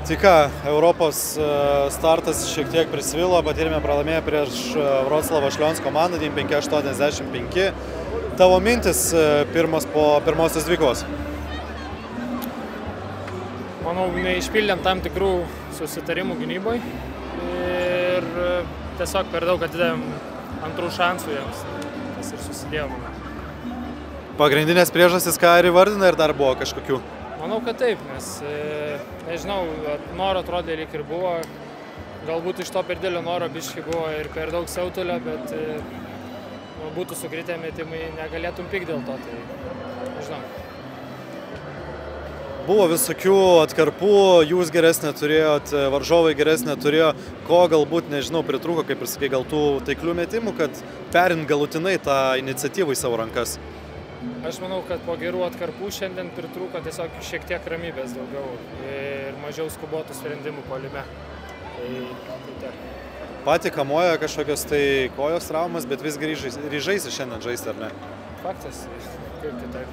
Tai ką, Europos startas šiek tiek prisvilo, patyrėme pralaimėję prieš Vroclavo Šlions komandą 95-85. Tavo mintis po pirmosios dvikovos? Manau, neišpildėm tam tikrų susitarimų gynyboje ir tiesiog per daug atidavėm antrų šansų jiems, tas ir susidėjo. Pagrindinės priežastys, ką ir įvardina, ir dar buvo kažkokių? Manau, kad taip, nes, nežinau, noro atrodė lyg ir buvo, galbūt iš to per didelio noro biškį buvo ir per daug siautulio, bet būtų sukritę metimai, negalėtum pykti dėl to, tai nežinau. Buvo visokių atkarpų, jūs geresnė turėjot, varžovai geresnė turėjo, ko galbūt, nežinau, pritrūko, kaip ir sakai, gal tų taiklių metimų, kad perint galutinai tą iniciatyvą į savo rankas? Aš manau, kad po gerų atkarpų šiandien pritrūko tiesiog šiek tiek ramybės daugiau ir mažiau skubotų sprendimų puolime. Tai Pati kamuoja kažkokios tai kojos traumas, bet visgi ryžaisi šiandien žaisti, ar ne? Faktas, kaip kitaip.